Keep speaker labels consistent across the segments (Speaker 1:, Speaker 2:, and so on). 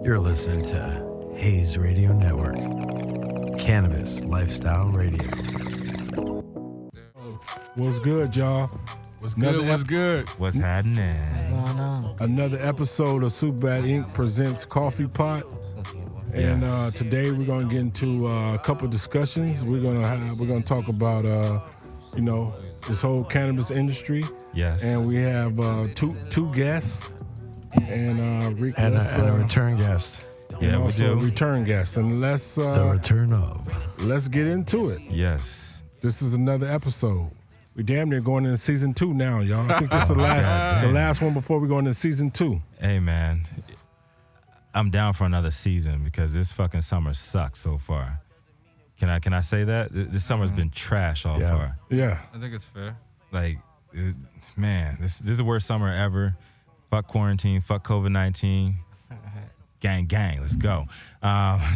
Speaker 1: You're listening to Hayes Radio Network, Cannabis Lifestyle Radio.
Speaker 2: What's good, y'all?
Speaker 3: What's good? What's good?
Speaker 4: What's happening?
Speaker 2: Another episode of Superbadinc presents Coffee Pot. And
Speaker 4: Yes.
Speaker 2: today we're gonna get into a couple discussions. We're gonna talk about this whole cannabis industry.
Speaker 4: Yes.
Speaker 2: And we have two guests and Rick
Speaker 1: And a return guest.
Speaker 4: Yeah, we
Speaker 2: also
Speaker 4: do.
Speaker 2: a return guest. And let's
Speaker 1: The return of.
Speaker 2: get into it.
Speaker 4: Yes.
Speaker 2: This is another episode. We damn near going into season 2 now, y'all. I think this is the last one before we go into season 2.
Speaker 4: Hey, man. I'm down for another season because this fucking summer sucks so far. Can I say that? This summer's been trash so far.
Speaker 2: Yeah.
Speaker 3: I think it's fair.
Speaker 4: Like, man, this is the worst summer ever. Fuck quarantine. Fuck COVID-19. Gang, gang. Let's go.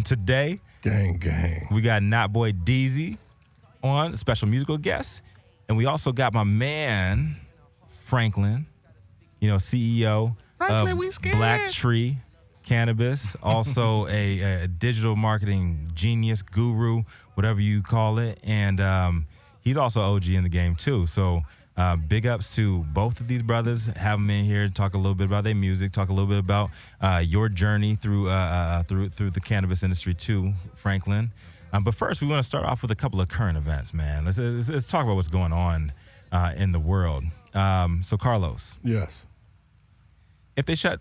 Speaker 4: Today,
Speaker 2: Gang.
Speaker 4: we got Knotboy Deazy on, a special musical guest. And we also got my man, Franklin, CEO of Black Tree Cannabis, also a digital marketing genius, guru, whatever you call it. And he's also OG in the game too. So big ups to both of these brothers. Have them in here, talk a little bit about their music, talk a little bit about your journey through the cannabis industry too, Franklin. But first, we want to start off with a couple of current events, man. Let's talk about what's going on in the world. So, Carlos.
Speaker 2: Yes.
Speaker 4: If they shut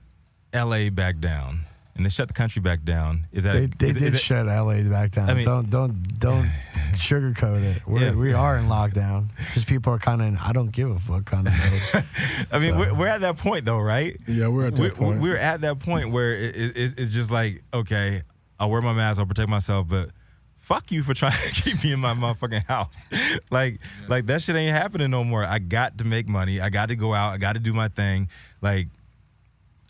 Speaker 4: L.A. back down and they shut the country back down, is that
Speaker 1: They did shut LA back down.
Speaker 4: I mean-
Speaker 1: don't sugarcoat it. We are in lockdown because people are kind of I don't give a fuck kind of mode.
Speaker 4: I mean, we're at that point though, right?
Speaker 2: Yeah, we're at that point.
Speaker 4: We're at that point where it's just like, okay, I'll wear my mask, I'll protect myself, but fuck you for trying to keep me in my motherfucking house. Like that shit ain't happening no more. I got to make money. I got to go out. I got to do my thing. Like,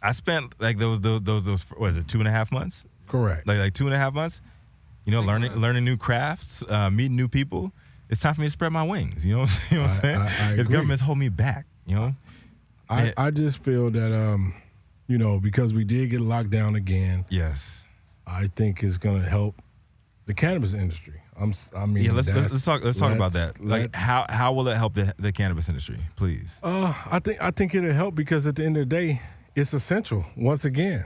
Speaker 4: I spent like those what is it, 2.5 months?
Speaker 2: Correct.
Speaker 4: Like 2.5 months. Learning new crafts, meeting new people. It's time for me to spread my wings. You know what I'm saying?
Speaker 2: I
Speaker 4: This
Speaker 2: agree.
Speaker 4: government's holding me back.
Speaker 2: I just feel that because we did get locked down again,
Speaker 4: Yes.
Speaker 2: I think it's gonna help the cannabis industry. Let's
Speaker 4: talk about that. Like, how will it help the cannabis industry, please?
Speaker 2: I think it'll help because at the end of the day, it's essential. Once again,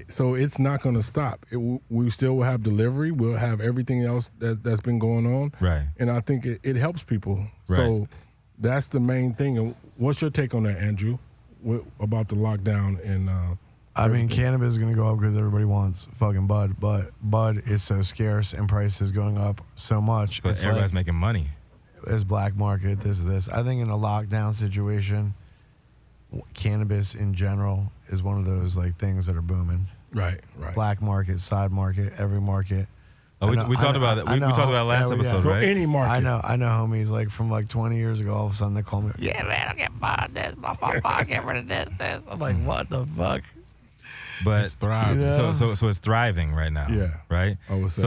Speaker 2: so it's not going to stop. We still will have delivery. We'll have everything else that's been going on.
Speaker 4: Right.
Speaker 2: And I think it helps people.
Speaker 4: Right.
Speaker 2: So that's the main thing. And what's your take on that, Andrew, about the lockdown and?
Speaker 1: I mean, cannabis is going to go up because everybody wants fucking bud, but bud is so scarce and price is going up so much.
Speaker 4: So everybody's making money.
Speaker 1: There's black market, this. I think in a lockdown situation, cannabis in general is one of those like things that are booming.
Speaker 2: Right.
Speaker 1: Black market, side market, every market.
Speaker 4: Oh, we talked about it. We talked about it last episode,
Speaker 2: So
Speaker 4: right?
Speaker 2: any market.
Speaker 1: I know homies like from like 20 years ago, all of a sudden they call me, yeah, man, I get bought this, blah, get rid of this. I'm like, what the fuck?
Speaker 4: But
Speaker 2: It's thriving.
Speaker 1: Yeah.
Speaker 4: so it's thriving right now.
Speaker 2: Yeah.
Speaker 4: Right.
Speaker 2: I would say.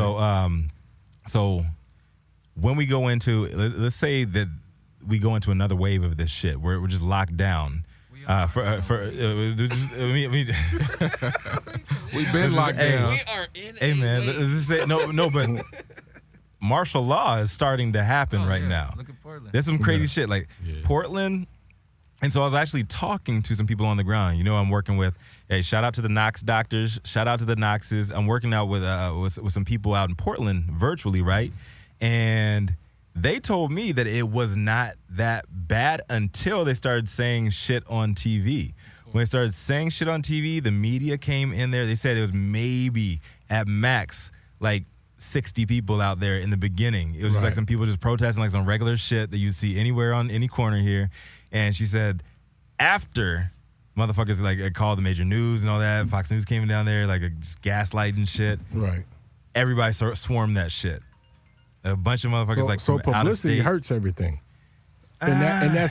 Speaker 4: So when we go into, let's say that we go into another wave of this shit where we're just locked down.
Speaker 3: We've been locked down.
Speaker 5: We are in
Speaker 4: Hey man, let's just say no, but martial law is starting to happen right now.
Speaker 3: Look at Portland.
Speaker 4: There's some crazy shit like Portland. And so I was actually talking to some people on the ground. I'm working with, hey, shout out to the Knox doctors. Shout out to the Knoxes. I'm working out with some people out in Portland virtually, right? And they told me that it was not that bad until they started saying shit on TV. When they started saying shit on TV, the media came in there. They said it was maybe at max like 60 people out there in the beginning. It was just like some people just protesting like some regular shit that you'd see anywhere on any corner here. And she said after motherfuckers like called the major news and all that, Fox News came down there like just gaslighting shit.
Speaker 2: Right.
Speaker 4: Everybody swarmed that shit. A bunch of motherfuckers
Speaker 2: So
Speaker 4: from out of
Speaker 2: publicity
Speaker 4: state.
Speaker 2: hurts everything. In that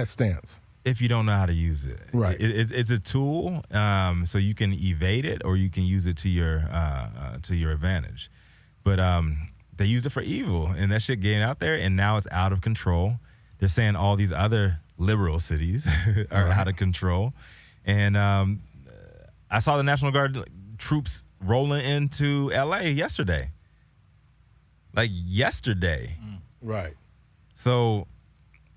Speaker 2: stance.
Speaker 4: If you don't know how to use it.
Speaker 2: Right.
Speaker 4: It's a tool, so you can evade it or you can use it to your advantage. But they used it for evil, and that shit getting out there, and now it's out of control. They're saying all these other liberal cities are out of control. And I saw the National Guard troops rolling into LA yesterday. Like yesterday.
Speaker 2: Right.
Speaker 4: So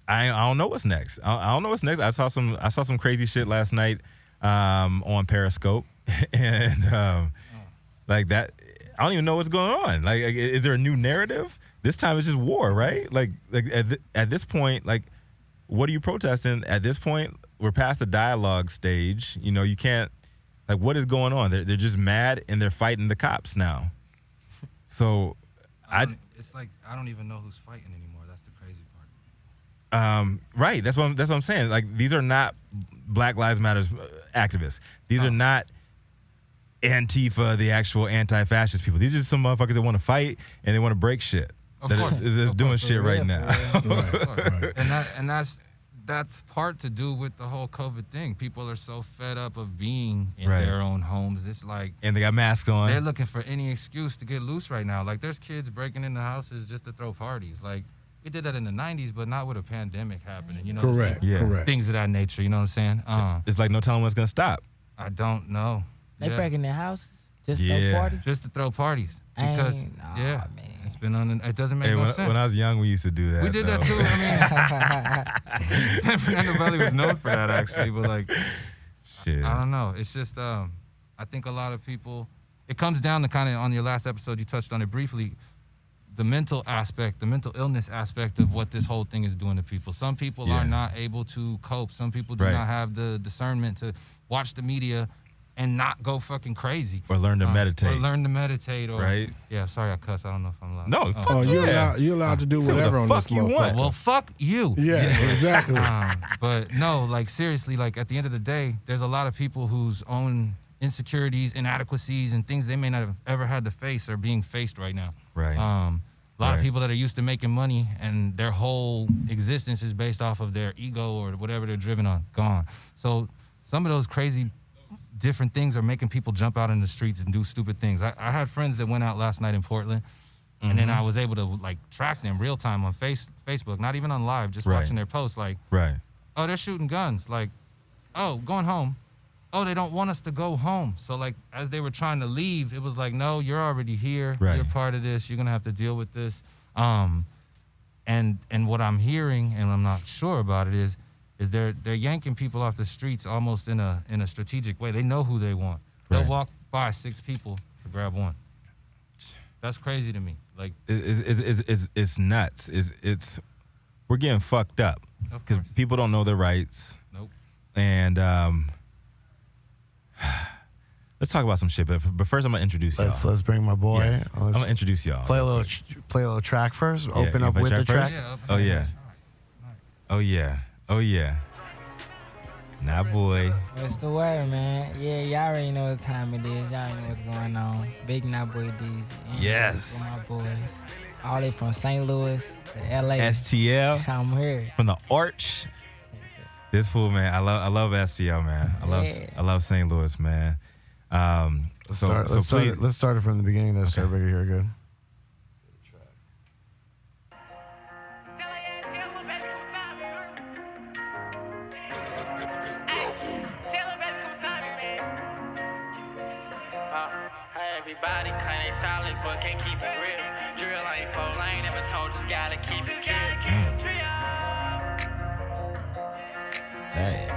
Speaker 4: I don't know what's next. I don't know what's next. I saw some crazy shit last night on Periscope, and like that. I don't even know what's going on. Like, is there a new narrative? This time it's just war, right? Like at this point, like, what are you protesting? At this point, we're past the dialogue stage. You know, you can't. Like, what is going on? They're just mad and they're fighting the cops now. So,
Speaker 5: it's like I don't even know who's fighting anymore. That's the crazy part.
Speaker 4: Right. That's what I'm saying. Like, these are not Black Lives Matter activists. These are not Antifa, the actual anti-fascist people. These are just some motherfuckers that want to fight and they want to break shit.
Speaker 5: Of course.
Speaker 4: Is doing shit right now.
Speaker 2: Right.
Speaker 5: And that's part to do with the whole COVID thing. People are so fed up of being in
Speaker 4: Right.
Speaker 5: their own homes. It's like
Speaker 4: And they got masks on.
Speaker 5: they're looking for any excuse to get loose right now. Like, there's kids breaking into houses just to throw parties. Like, we did that in the 90s, but not with a pandemic happening. You know,
Speaker 2: Correct.
Speaker 4: Yeah.
Speaker 2: Correct.
Speaker 5: things of that nature. You know what I'm saying?
Speaker 4: It's like no telling what's gonna stop.
Speaker 5: I don't know.
Speaker 6: They
Speaker 5: Yeah.
Speaker 6: breaking their houses just to
Speaker 4: Yeah.
Speaker 6: throw parties.
Speaker 5: Just to throw parties.
Speaker 6: I ain't-
Speaker 5: Because,
Speaker 6: nah,
Speaker 5: yeah,
Speaker 6: man.
Speaker 5: it's been on. It doesn't make
Speaker 4: Hey,
Speaker 5: no sense.
Speaker 4: when I was young, we used to do that.
Speaker 5: We did that
Speaker 4: though.
Speaker 5: too. I mean, San Fernando Valley was known for that, actually. But, like,
Speaker 4: Shit.
Speaker 5: I don't know. It's just, I think a lot of people, it comes down to kind of, on your last episode, you touched on it briefly, the mental aspect, the mental illness aspect of what this whole thing is doing to people. Some people
Speaker 4: Yeah.
Speaker 5: are not able to cope. Some people do
Speaker 4: Right.
Speaker 5: not have the discernment to watch the media and not go fucking crazy.
Speaker 4: Or learn to meditate.
Speaker 5: Or learn to meditate. Or,
Speaker 4: Right.
Speaker 5: Yeah, sorry I cuss. I don't know if I'm allowed.
Speaker 4: No, fuck
Speaker 2: Oh,
Speaker 4: yeah.
Speaker 2: you're allowed to do
Speaker 4: Say what
Speaker 2: whatever
Speaker 4: the
Speaker 2: on
Speaker 4: fuck
Speaker 2: this
Speaker 4: you
Speaker 2: motherfucker.
Speaker 4: want.
Speaker 5: Well, fuck you.
Speaker 2: Yeah, exactly.
Speaker 5: But no, like, seriously, like, at the end of the day, there's a lot of people whose own insecurities, inadequacies, and things they may not have ever had to face are being faced right now.
Speaker 4: Right.
Speaker 5: A lot
Speaker 4: Right.
Speaker 5: of people that are used to making money and their whole existence is based off of their ego or whatever they're driven on, gone. So some of those crazy different things are making people jump out in the streets and do stupid things. I had friends that went out last night in Portland, and then I was able to, like, track them real time on Facebook, not even on live, just
Speaker 4: Right.
Speaker 5: watching their posts, like,
Speaker 4: Right.
Speaker 5: oh, they're shooting guns. Like, oh, going home. Oh, they don't want us to go home. So, like, as they were trying to leave, it was like, no, you're already here.
Speaker 4: Right.
Speaker 5: You're part of this. You're going to have to deal with this. And what I'm hearing, and I'm not sure about it, is they're yanking people off the streets almost in a strategic way. They know who they want. They'll
Speaker 4: Right.
Speaker 5: walk by 6 people to grab one. That's crazy to me. Like,
Speaker 4: It's nuts. It's we're getting fucked up
Speaker 5: of
Speaker 4: because
Speaker 5: course.
Speaker 4: people don't know their rights.
Speaker 5: Nope.
Speaker 4: And let's talk about some shit. But first, I'm gonna introduce y'all.
Speaker 1: Let's bring my boy.
Speaker 4: Yes. I'm
Speaker 1: Let's
Speaker 4: gonna introduce y'all.
Speaker 1: play a little track first. Open
Speaker 4: you
Speaker 1: up
Speaker 4: play
Speaker 1: with the
Speaker 4: track
Speaker 1: track.
Speaker 4: first? Oh yeah. Oh yeah. Oh yeah. Nah, boy.
Speaker 6: What's the word, man? Yeah, y'all already know what time it is. Y'all already know what's going on. Big Knotboy Deazy.
Speaker 4: Yes.
Speaker 6: With my boys. All the way from St. Louis to LA.
Speaker 4: STL
Speaker 6: I'm here.
Speaker 4: from the Arch. This fool, man. I love STL, man. I love St. Louis, man.
Speaker 1: Let's start it from the beginning though, so everybody hear good.
Speaker 7: Everybody kinda solid, but can't keep it real. Drill ain't 4 lane, never told you gotta keep it chill.
Speaker 4: Hey.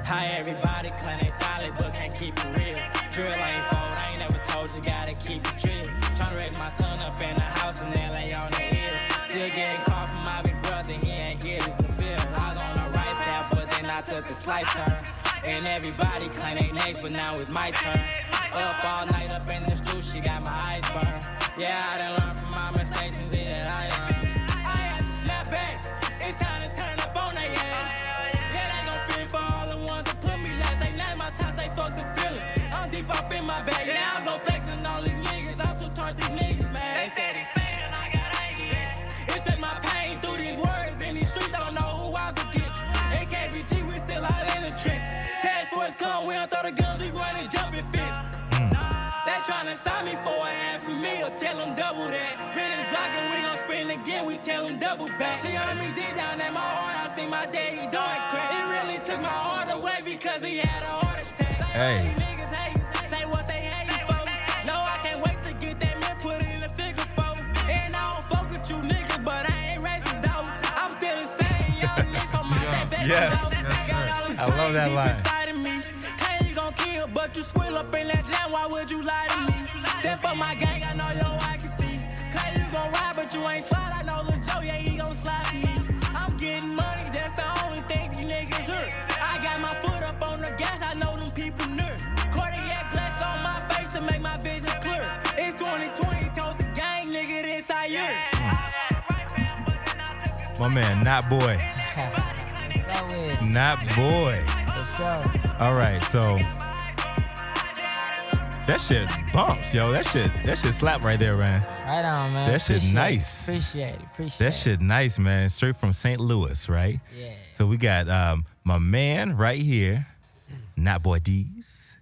Speaker 7: Hi everybody, kinda solid, but can't keep it real. Drill ain't 4 lane, never told you gotta keep it chill. Tryna raise my son up in the house in LA on the hills. Still getting called from my big brother, he ain't here to bill. I was on the right path, but then I took a slight turn. And everybody claim they next, but now it's my turn. Up all night up in the stool, she got my eyes burned. Yeah, I done learned from my mistakes and see that I learned. I had to snap back, it's time to turn up on their ass. Yeah, they gon' feel for all the ones that put me last. They name my time, they fuck the feelings. I'm deep up in my bag, yeah, I'm gon' flex on all these niggas. I'm too turned these niggas, man. They steady saying I got angry. Expect my pain through these words in these streets, don't know who I could get you. In KBG, we still out in the trench. Task force come, we don't throw the guns, we run and jump and fist. They tryna sign me for a half a meal, tell them double that. Spin this block and we gon' spin again, we tell them double back. She heard me deep down in my heart, I see my daddy doing crack. It really took my heart away because he had a heart attack.
Speaker 4: Hey.
Speaker 7: Niggas hate, say what they hating for. No, I can't wait to get that man put in a figure four. And I don't fuck with you niggas, but I ain't racist though. I'm still the same young nigga from my back.
Speaker 4: Yes. I love that line.
Speaker 7: Claim you gon' kill, but you squill up in that jam. Why would you lie to me? That for my gang, I know your I can see. Claim you gon' ride, but you ain't slide. I know Lil Joe, yeah, he gon' slide for me. I'm getting money, that's the only thing these niggas heard. I got my foot up on the gas, I know them people nerd. Cardiac glass on my face to make my vision clear. It's 2020, told the gang, nigga, this our year.
Speaker 4: My man, Knotboy. Knotboy.
Speaker 6: For sure.
Speaker 4: All right, so that shit bumps, yo. That shit slap right there, man.
Speaker 6: Right on, man.
Speaker 4: That shit nice.
Speaker 6: Appreciate it.
Speaker 4: That shit nice, man. Straight from St. Louis, right?
Speaker 6: Yeah.
Speaker 4: So we got my man right here, Knotboy Deazy,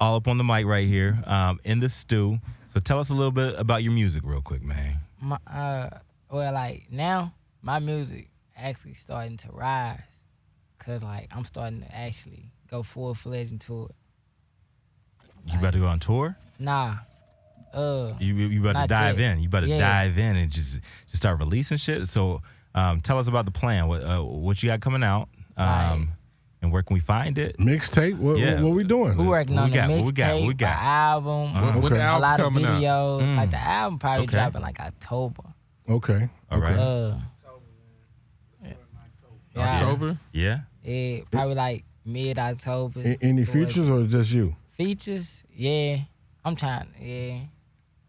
Speaker 4: all up on the mic right here, in the stew. So tell us a little bit about your music real quick, man.
Speaker 6: Well, like now, my music actually starting to rise, cause like I'm starting to actually go full-fledged into it.
Speaker 4: You about to go on tour?
Speaker 6: Nah.
Speaker 4: You about to
Speaker 6: Not
Speaker 4: dive
Speaker 6: yet.
Speaker 4: in. You about to
Speaker 6: Yeah.
Speaker 4: dive in and just start releasing shit. So tell us about the plan. What you got coming out? And where can we find it?
Speaker 2: Mixtape? What
Speaker 4: Yeah.
Speaker 2: we doing?
Speaker 6: We working on the
Speaker 4: What we got?
Speaker 6: mixtape,
Speaker 4: What we
Speaker 6: the
Speaker 4: got?
Speaker 6: album,
Speaker 3: When the
Speaker 6: a
Speaker 3: album
Speaker 6: lot of
Speaker 3: coming out?
Speaker 6: videos. Like the album probably
Speaker 4: Okay.
Speaker 6: dropping like October.
Speaker 2: Okay.
Speaker 4: All right.
Speaker 6: Yeah.
Speaker 3: October?
Speaker 4: Yeah.
Speaker 6: Yeah, probably like mid-October.
Speaker 2: Any
Speaker 6: towards-
Speaker 2: features or just you?
Speaker 6: Features? Yeah. I'm trying,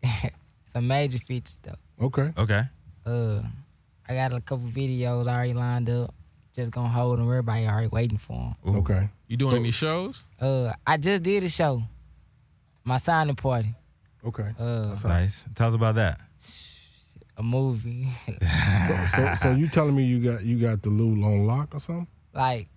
Speaker 6: yeah. Some major features though.
Speaker 2: Okay.
Speaker 4: Okay.
Speaker 6: I got a couple videos already lined up. Just gonna hold them. Everybody already waiting for them.
Speaker 2: Okay.
Speaker 3: You doing any shows?
Speaker 6: I just did a show. My signing party.
Speaker 2: Okay.
Speaker 4: Nice. Tell us about that.
Speaker 6: A movie.
Speaker 2: So you telling me you got the Lou on lock or something?
Speaker 6: Like,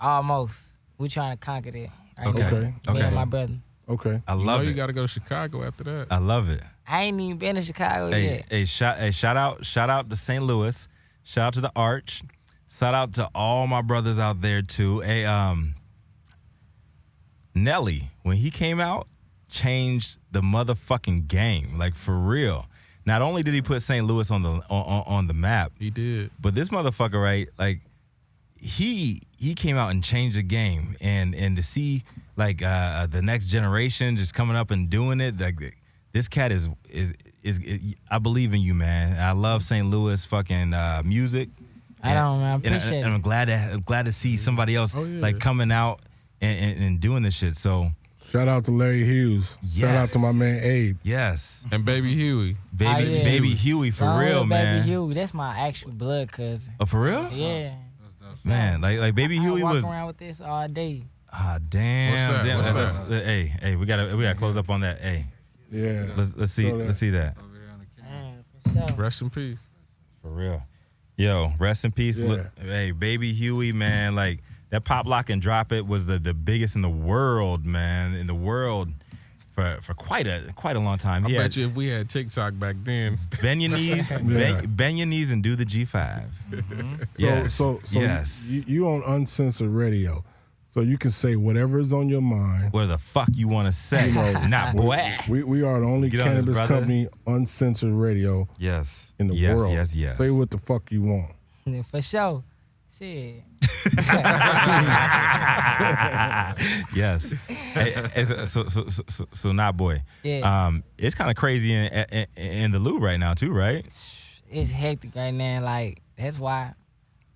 Speaker 6: almost. We trying to conquer that. Right
Speaker 4: Okay.
Speaker 6: now.
Speaker 2: Okay.
Speaker 6: Me
Speaker 4: Okay.
Speaker 6: and my brother.
Speaker 2: Okay.
Speaker 4: I
Speaker 3: You
Speaker 4: love
Speaker 3: know
Speaker 4: it.
Speaker 3: you got to go to Chicago after that.
Speaker 4: I love it.
Speaker 6: I ain't even been to Chicago
Speaker 4: Hey,
Speaker 6: yet.
Speaker 4: shout out to St. Louis. Shout out to the Arch. Shout out to all my brothers out there too. Hey, Nelly, when he came out, changed the motherfucking game. Like for real. Not only did he put St. Louis on the map,
Speaker 3: He did.
Speaker 4: but this motherfucker, right? Like he came out and changed the game, and to see like the next generation just coming up and doing it, like this cat is I believe in you, man. I love St. Louis fucking music.
Speaker 6: I don't, man. I appreciate
Speaker 4: and I'm glad to see somebody else
Speaker 3: Oh, yeah.
Speaker 4: like coming out and doing this shit. So
Speaker 2: Shout out to Larry Hughes. Shout out
Speaker 4: Yes.
Speaker 2: to my man Abe.
Speaker 4: yes,
Speaker 3: And Baby Huey.
Speaker 4: baby,
Speaker 6: yeah.
Speaker 4: baby Huey for
Speaker 6: Oh,
Speaker 4: real,
Speaker 6: Baby
Speaker 4: man.
Speaker 6: Huey, that's my actual blood cousin.
Speaker 4: Oh, for real?
Speaker 6: Yeah.
Speaker 4: Man, like baby
Speaker 6: I
Speaker 4: Huey
Speaker 6: walk
Speaker 4: was.
Speaker 6: around with this all day.
Speaker 4: Ah, damn.
Speaker 3: What's that?
Speaker 4: damn.
Speaker 3: What's
Speaker 4: Let's- hey, we gotta close up on that. Hey,
Speaker 2: Yeah.
Speaker 4: let's see that
Speaker 6: Man, for sure.
Speaker 3: Rest in peace.
Speaker 4: for real. Yo, rest in peace.
Speaker 2: Yeah.
Speaker 4: Look, hey, baby Huey, man, like that pop lock and drop it was the biggest in the world, man, in the world for quite a long time.
Speaker 3: I
Speaker 4: He
Speaker 3: bet
Speaker 4: had
Speaker 3: you if we had TikTok back then,
Speaker 4: bend your knees,
Speaker 2: Yeah.
Speaker 4: bend your knees and do the G5. Yes,
Speaker 2: So
Speaker 4: yes.
Speaker 2: you on uncensored radio, so you can say whatever is on your mind.
Speaker 4: What the fuck you want to say? Not boy.
Speaker 2: We are the only
Speaker 4: Get on this,
Speaker 2: cannabis
Speaker 4: brother.
Speaker 2: company uncensored radio
Speaker 4: Yes.
Speaker 2: in the
Speaker 4: yes,
Speaker 2: world.
Speaker 4: Yes, yes,
Speaker 2: Say what the fuck you want.
Speaker 6: Yeah, for sure. Shit.
Speaker 4: Yes. Hey, so not boy.
Speaker 6: Yeah.
Speaker 4: It's kind of crazy in the loop right now too, right?
Speaker 6: It's hectic right now. Like, that's why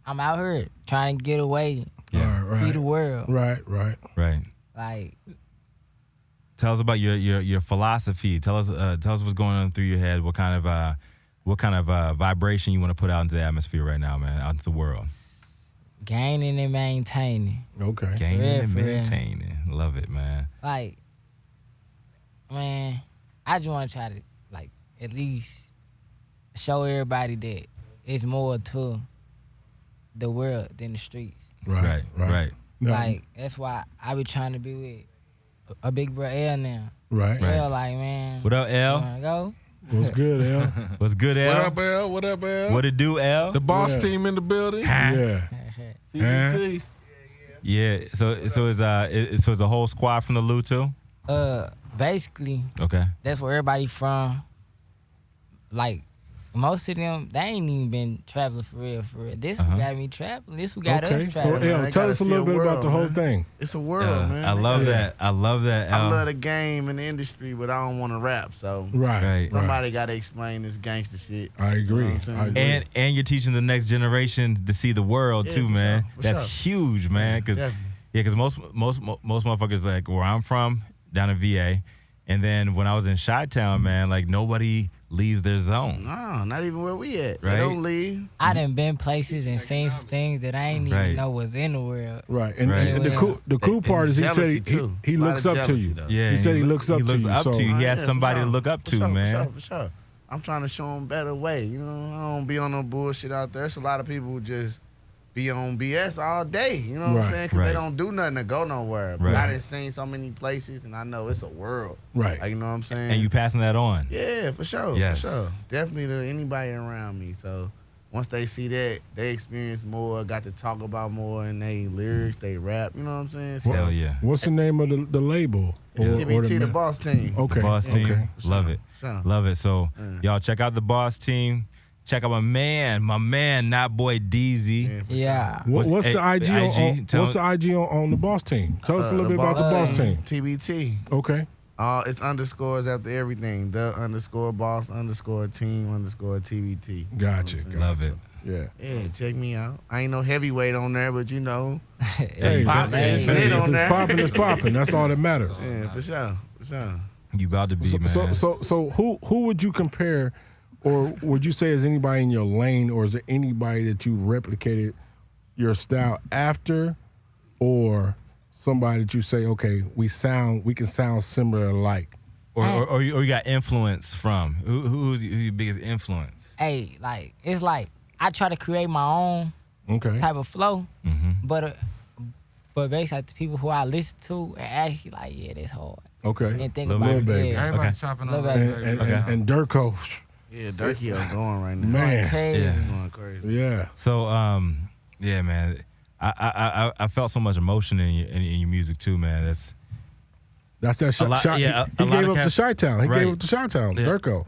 Speaker 6: I'm out here trying to get away,
Speaker 2: Yeah.
Speaker 6: see the world.
Speaker 2: Right.
Speaker 4: Right.
Speaker 6: Like,
Speaker 4: Tell us about your philosophy. Tell us what's going on through your head. What kind of vibration you want to put out into the atmosphere right now, man, out into the world.
Speaker 6: gaining and maintaining.
Speaker 2: Okay.
Speaker 4: Gaining and
Speaker 6: For real.
Speaker 4: maintaining. Love it, man.
Speaker 6: Like, man, I just want to try to, like, at least show everybody that it's more to the world than the streets.
Speaker 2: Right. No,
Speaker 6: Like, that's why I be trying to be with a big bro L now.
Speaker 2: right.
Speaker 6: L, like, man.
Speaker 4: What up,
Speaker 6: You
Speaker 4: L?
Speaker 6: wanna go?
Speaker 2: What's good, L?
Speaker 4: What's good, L?
Speaker 3: What up, L? What up, L?
Speaker 4: What it do, L?
Speaker 3: The boss
Speaker 2: Yeah.
Speaker 3: team in the building.
Speaker 2: Yeah.
Speaker 3: CDC.
Speaker 4: Yeah. So is the whole squad from the Lou too?
Speaker 6: Basically,
Speaker 4: Okay.
Speaker 6: that's where everybody from. Like, most of them, they ain't even been traveling for real, for real. This who got me traveling. This who got
Speaker 2: Okay,
Speaker 6: us
Speaker 2: so
Speaker 6: traveling.
Speaker 2: L, tell us a little bit about the whole thing.
Speaker 8: It's a world, man.
Speaker 4: I love that. I love that.
Speaker 8: I love the game and the industry, but I don't want to rap. So
Speaker 2: Right.
Speaker 8: somebody got to explain this gangster shit.
Speaker 2: I agree.
Speaker 8: You know what I'm saying?
Speaker 4: And you're teaching the next generation to see the world too,
Speaker 8: for
Speaker 4: man.
Speaker 8: sure, for
Speaker 4: That's huge, man. Because most motherfuckers like where I'm from down in VA, and then when I was in Chi-Town, man, like nobody leaves their zone.
Speaker 8: No, not even where we at.
Speaker 4: Right?
Speaker 8: They don't leave.
Speaker 6: I done been places and seen some things that I ain't even know was in the world.
Speaker 2: Right, and,
Speaker 4: Right.
Speaker 2: and the cool part is he said he looks up to you.
Speaker 4: Yeah,
Speaker 2: he said he looks up to you. So
Speaker 4: He has
Speaker 8: for
Speaker 4: somebody
Speaker 8: sure.
Speaker 4: to look up
Speaker 8: For
Speaker 4: to,
Speaker 8: sure,
Speaker 4: man.
Speaker 8: For sure. I'm trying to show them better way. You know, I don't be on no bullshit out there. There's a lot of people who just be on BS all day. You know what I'm saying? Because they don't do nothing to go nowhere. But I done seen so many places, and I know it's a world.
Speaker 2: Right.
Speaker 8: Like, you know what I'm saying?
Speaker 4: And you passing that on.
Speaker 8: Yeah, for sure.
Speaker 4: Yes.
Speaker 8: For sure. Definitely to anybody around me. So once they see that, they experience more, got to talk about more in they lyrics, they rap. You know what I'm saying? So
Speaker 4: Hell yeah.
Speaker 2: What's the name of the label?
Speaker 8: it's TBT, the boss team.
Speaker 2: Okay.
Speaker 4: The Boss Team.
Speaker 2: Okay.
Speaker 4: Love it.
Speaker 8: Sure.
Speaker 4: Love it. So y'all check out the Boss Team. Check out my man, Knotboy Deazy.
Speaker 6: Yeah.
Speaker 2: What's the IG
Speaker 4: Tell-
Speaker 2: what's the IG on the boss team? Tell us a little bit about the boss team.
Speaker 8: TBT.
Speaker 2: Okay.
Speaker 8: It's underscores after everything. The underscore boss underscore team underscore TBT.
Speaker 2: Gotcha.
Speaker 4: Love it.
Speaker 2: Yeah.
Speaker 8: Yeah, check me out. I ain't no heavyweight on there, but you know,
Speaker 2: Hey,
Speaker 8: popping. It's
Speaker 2: if
Speaker 8: lit on
Speaker 2: it's
Speaker 8: there.
Speaker 2: popping, it's popping. That's all that matters.
Speaker 8: Yeah, for sure. For sure.
Speaker 4: You about to be, man.
Speaker 2: So who would you compare, or would you say is anybody in your lane, or is there anybody that you replicated your style after, or somebody that you say, okay, we can sound similar alike?
Speaker 4: Or you got influence from? Who's your biggest influence?
Speaker 6: Hey, like, it's like I try to create my own type of flow, but basically like, the people who I listen to and actually like, yeah, that's hard.
Speaker 2: Okay.
Speaker 6: And think
Speaker 2: Lil
Speaker 6: about it.
Speaker 2: Baby.
Speaker 6: Yeah.
Speaker 5: Everybody chopping on
Speaker 6: Lil
Speaker 5: that.
Speaker 2: And Durko.
Speaker 8: Yeah, Durkee going right now.
Speaker 2: Man.
Speaker 6: Crazy.
Speaker 4: Yeah.
Speaker 8: Going crazy.
Speaker 2: Yeah.
Speaker 4: So, yeah, man. I felt so much emotion in your music too, man. That's
Speaker 2: that
Speaker 4: A lot-
Speaker 2: shot.
Speaker 4: yeah,
Speaker 2: He
Speaker 4: a lot
Speaker 2: gave
Speaker 4: of
Speaker 2: up to
Speaker 4: cats-
Speaker 2: Chi-Town. He
Speaker 4: right.
Speaker 2: gave up to Chi-Town.
Speaker 4: Yeah.
Speaker 2: Durko.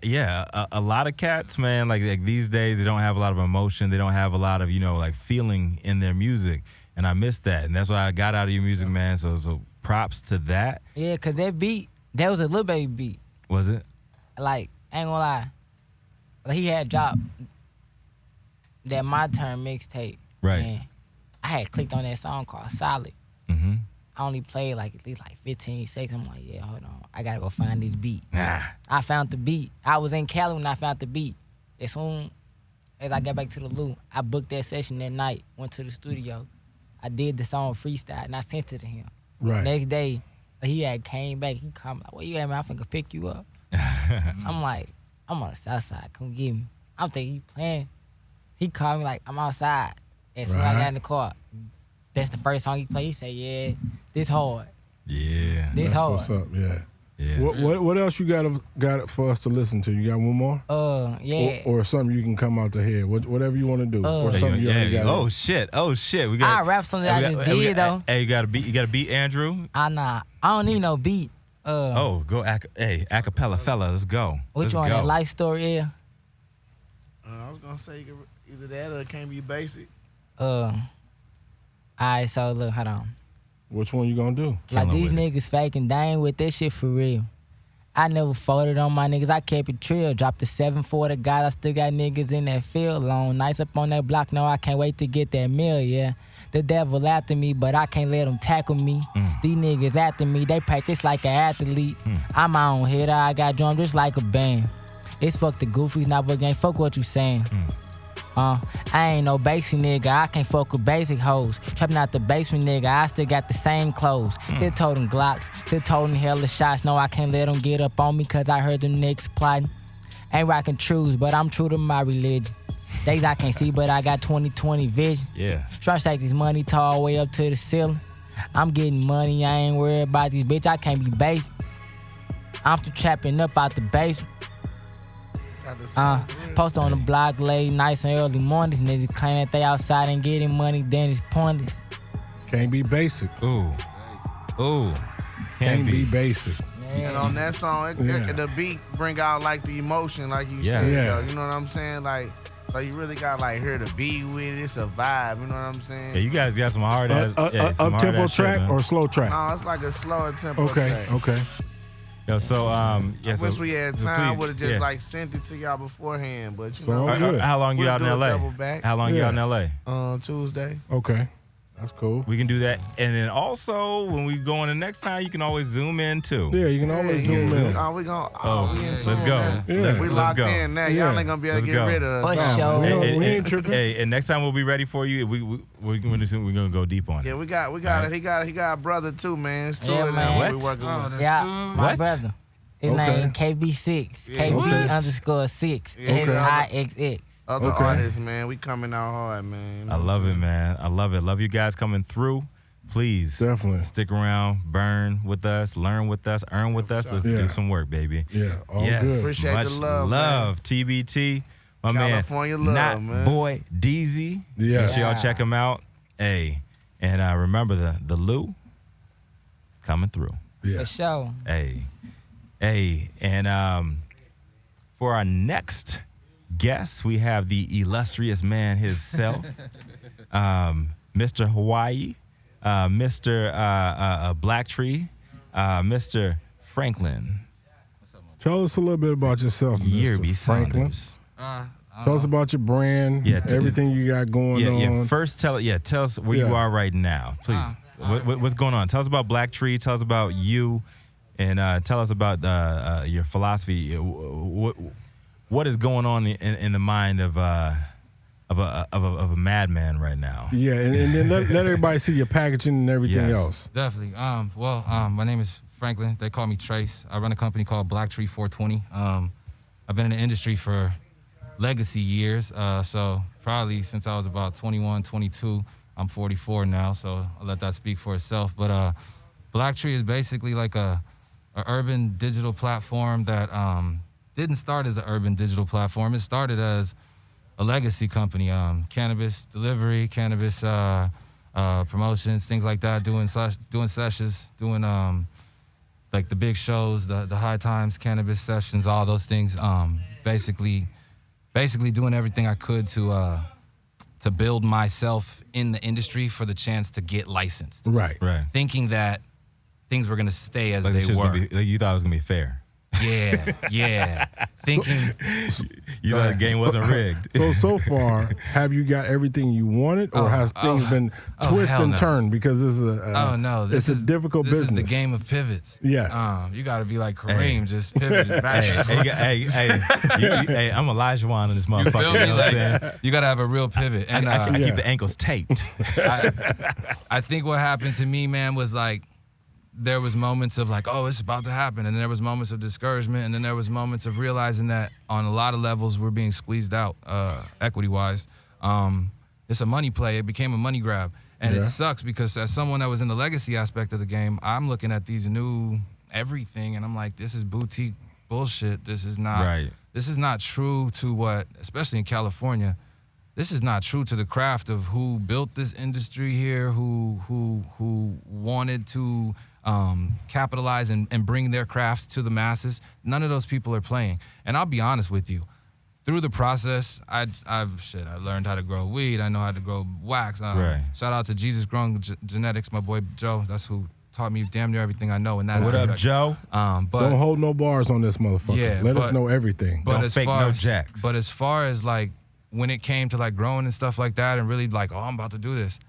Speaker 4: Yeah. A lot of cats, man, like these days, they don't have a lot of emotion. They don't have a lot of, like feeling in their music. And I miss that. And that's what I got out of your music, man. So props to that.
Speaker 6: Yeah, cause that beat, that was a Lil Baby beat.
Speaker 4: Was it?
Speaker 6: Like, I ain't gonna lie. Like, he had dropped that My Turn mixtape.
Speaker 4: Right.
Speaker 6: And I had clicked on that song called Solid.
Speaker 4: Mm-hmm.
Speaker 6: I only played like at least like 15 seconds. I'm like, yeah, hold on. I gotta go find this beat.
Speaker 4: Nah.
Speaker 6: I found the beat. I was in Cali when I found the beat. As soon as I got back to the Lou, I booked that session that night, went to the studio. I did the song freestyle and I sent it to him.
Speaker 2: Right.
Speaker 6: Next day, he had came back. He called me like, where you at, man? I'm finna pick you up. I'm like, I'm on the south side. Come get me. I'm thinking he playing. He called me like, I'm outside. As soon as I got in the car, that's the first song he played. He said, yeah, this hard.
Speaker 4: Yeah.
Speaker 6: This
Speaker 2: That's
Speaker 6: hard.
Speaker 2: what's up. Yeah.
Speaker 4: Yeah.
Speaker 2: What else you got for us to listen to? You got one more?
Speaker 6: Yeah.
Speaker 2: Or something you can come out the head. Whatever you want to do. Or something you already got.
Speaker 4: Oh shit. We got.
Speaker 6: I rap something I just did though.
Speaker 4: Hey, you got to beat Andrew.
Speaker 6: Nah. I don't need no beat.
Speaker 4: Go acapella fella. Let's go.
Speaker 6: Which one? That life story? Yeah.
Speaker 8: I was gonna say either that or it can't be basic.
Speaker 6: Alright, so look, hold on.
Speaker 2: Which one you gonna do?
Speaker 6: Like
Speaker 4: Killing
Speaker 6: these
Speaker 4: with
Speaker 6: niggas faking, they ain't with that shit for real. I never folded on my niggas, I kept it trill. Dropped the 7-4 to God, I still got niggas in that field. Long nights up on that block, no, I can't wait to get that meal, yeah. The devil after me, but I can't let them tackle me. These niggas after me, they practice like an athlete. I'm my own hitter, I got drummed just like a band. It's fuck the goofies, not but gang, fuck what you saying. I ain't no basic nigga, I can't fuck with basic hoes. Trapping out the basement nigga, I still got the same clothes. Still told them Glocks, still told them hella shots. No, I can't let them get up on me cause I heard them niggas plotting. Ain't rockin' truths, but I'm true to my religion. Days I can't see, but I got 20/20 vision.
Speaker 4: Yeah.
Speaker 6: Try to stack this money tall way up to the ceiling. I'm getting money, I ain't worried about these bitch, I can't be basic. I'm still trapping up out the basement. Post on the block late nights and early mornings. Niggas claim that they outside and getting money, then it's pointless.
Speaker 2: Can't be basic.
Speaker 4: Ooh.
Speaker 2: Can't be basic.
Speaker 8: And on that song, the beat bring out like the emotion, like you said.
Speaker 2: Yeah.
Speaker 8: Though, you know what I'm saying? Like, so you really got like hear the beat with it. It's a vibe. You know what I'm saying?
Speaker 4: Yeah, you guys got some hard ass.
Speaker 2: Up tempo track or slow track?
Speaker 8: No, it's like a slower tempo track.
Speaker 2: Okay.
Speaker 4: Yo, so
Speaker 8: I
Speaker 4: so
Speaker 8: wish we had time. I
Speaker 4: please,
Speaker 8: would have just like sent it to y'all beforehand, but you
Speaker 2: So,
Speaker 8: know.
Speaker 2: good.
Speaker 4: how long you
Speaker 8: We'll
Speaker 4: out in
Speaker 8: do a
Speaker 4: LA?
Speaker 8: double back.
Speaker 4: How long you out in LA?
Speaker 8: Tuesday.
Speaker 2: Okay. That's cool.
Speaker 4: We can do that, and then also when we go on the next time, you can always zoom in too.
Speaker 2: Yeah, you can always zoom in.
Speaker 8: Oh, we gonna. we in
Speaker 4: let's
Speaker 8: tune
Speaker 4: go.
Speaker 8: now.
Speaker 2: Yeah.
Speaker 8: We
Speaker 4: Let's
Speaker 8: locked
Speaker 4: go.
Speaker 8: in now.
Speaker 2: Yeah.
Speaker 8: Y'all ain't gonna be able to
Speaker 4: Let's
Speaker 8: get
Speaker 4: go.
Speaker 8: rid of us.
Speaker 6: For
Speaker 8: No.
Speaker 6: sure.
Speaker 2: We ain't tripping.
Speaker 4: Hey, and next time we'll be ready for you. We're gonna go deep on it.
Speaker 8: Yeah, we got it. He got a brother too, man. It's two
Speaker 6: Yeah,
Speaker 8: of them.
Speaker 6: man.
Speaker 8: We
Speaker 4: What?
Speaker 8: working with.
Speaker 6: Yeah, my
Speaker 4: What?
Speaker 6: brother. His
Speaker 2: Okay.
Speaker 6: name KB6.
Speaker 8: Yeah.
Speaker 6: KB_6.
Speaker 8: Yeah.
Speaker 6: And his
Speaker 8: Okay.
Speaker 6: IXX.
Speaker 8: Other
Speaker 2: Okay.
Speaker 8: artists, man. We coming out hard, man.
Speaker 4: I love it, man. I love it. Love you guys coming through. Please
Speaker 2: Definitely.
Speaker 4: stick around, burn with us, learn with us, earn with us. Let's
Speaker 2: Yeah.
Speaker 4: do some work, baby.
Speaker 2: Yeah, all
Speaker 4: Yes.
Speaker 2: good.
Speaker 8: Appreciate
Speaker 4: Much
Speaker 8: the love, man.
Speaker 4: TBT. My
Speaker 8: California
Speaker 4: man,
Speaker 8: love, man.
Speaker 4: Knotboy Deazy.
Speaker 2: Yes.
Speaker 4: Make sure y'all check him out. Hey, and remember the Lou is coming through.
Speaker 2: Yeah.
Speaker 6: For sure.
Speaker 4: Hey, and for our next guest, we have the illustrious man himself, Mr. Hawaii, Mr. Black Tree, Mr. Franklin.
Speaker 2: Tell us a little bit about yourself, Mr.
Speaker 4: Yerby
Speaker 2: Franklin.
Speaker 4: Saunders.
Speaker 2: Tell us about your brand,
Speaker 4: Yeah,
Speaker 2: everything you got going on.
Speaker 4: Yeah. First, tell us where you
Speaker 2: Yeah.
Speaker 4: are right now, please. What's going on? Tell us about Black Tree. Tell us about you, and tell us about your philosophy. What is going on in the mind of a madman right now?
Speaker 2: Yeah, and then let everybody see your packaging and everything
Speaker 4: Yes.
Speaker 2: else.
Speaker 5: Definitely. My name is Franklin. They call me Trace. I run a company called Black Tree 420. I've been in the industry for legacy years, so probably since I was about 21, 22. I'm 44 now, so I'll let that speak for itself. But Black Tree is basically like a urban digital platform that didn't start as an urban digital platform. It started as a legacy company, cannabis delivery, cannabis promotions, things like that, doing sessions, doing like the big shows, the high times, cannabis sessions, all those things. Basically doing everything I could to build myself in the industry for the chance to get licensed.
Speaker 2: Right.
Speaker 5: Thinking that things were gonna stay as
Speaker 4: Like
Speaker 5: they were.
Speaker 4: you thought it was gonna be fair.
Speaker 5: Yeah. Thinking.
Speaker 4: You thought the game wasn't rigged.
Speaker 2: So far, have you got everything you wanted, or has things been twist
Speaker 5: hell
Speaker 2: and
Speaker 5: no.
Speaker 2: turned? Because this is
Speaker 5: This
Speaker 2: it's a difficult
Speaker 5: this
Speaker 2: business.
Speaker 5: is the game of pivots.
Speaker 2: Yes.
Speaker 5: You got to be like Kareem, just pivoting back.
Speaker 4: Hey, I'm Elijah Wan in this motherfucker.
Speaker 5: Feel
Speaker 4: You
Speaker 5: me?
Speaker 4: know what I'm saying?
Speaker 5: Like, you got to have a real pivot. And
Speaker 4: I
Speaker 2: Yeah.
Speaker 4: keep the ankles taped.
Speaker 5: I think what happened to me, man, was like there was moments of like, oh, it's about to happen, and then there was moments of discouragement, and then there was moments of realizing that on a lot of levels we're being squeezed out, equity-wise. It's a money play. It became a money grab, and it sucks because as someone that was in the legacy aspect of the game, I'm looking at these new everything, and I'm like, this is boutique bullshit. This is not.
Speaker 4: Right.
Speaker 5: This is not true to what, especially in California. This is not true to the craft of who built this industry here, who wanted to capitalize and bring their craft to the masses. None of those people are playing. And I'll be honest with you, through the process, I learned how to grow weed. I know how to grow wax.
Speaker 4: Right.
Speaker 5: Shout out to Jesus Growing Genetics, my boy Joe. That's who taught me damn near everything I know in that
Speaker 4: What up,
Speaker 5: aspect.
Speaker 4: Joe?
Speaker 2: Don't
Speaker 5: But
Speaker 2: hold no bars on this motherfucker.
Speaker 5: Yeah,
Speaker 2: Let us
Speaker 5: but-
Speaker 2: know everything.
Speaker 5: but
Speaker 4: Don't
Speaker 5: as
Speaker 4: fake
Speaker 5: far
Speaker 4: no
Speaker 5: as,
Speaker 4: jacks.
Speaker 5: But as far as like when it came to like growing and stuff like that and really like, oh, I'm about to do this.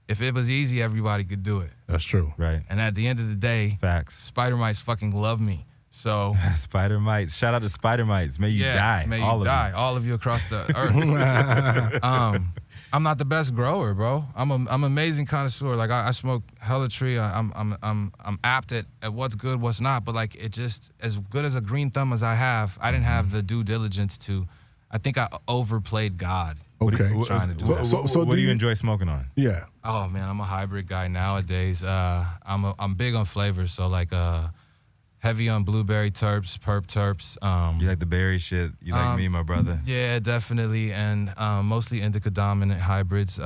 Speaker 5: If it was easy, everybody could do it.
Speaker 2: That's true.
Speaker 4: Right.
Speaker 5: And at the end of the day,
Speaker 4: Facts.
Speaker 5: spider mites fucking love me. So
Speaker 4: Spider mites. Shout out to Spider mites. May you die.
Speaker 5: may
Speaker 4: all
Speaker 5: you
Speaker 4: of
Speaker 5: die, all of you across the earth. I'm not the best grower, bro. I'm amazing connoisseur. Like I smoke hella tree. I'm apt at what's good, what's not. But like it just as good as a green thumb as I have, I didn't have the due diligence to. I think I overplayed God.
Speaker 2: Okay.
Speaker 5: Trying to do that.
Speaker 2: So
Speaker 4: what do you enjoy smoking on?
Speaker 2: Yeah.
Speaker 5: Oh man, I'm a hybrid guy nowadays. I'm big on flavors, so like heavy on blueberry terps, perp terps.
Speaker 4: You like the berry shit? You like me, my brother?
Speaker 5: Yeah, definitely, and mostly indica dominant hybrids.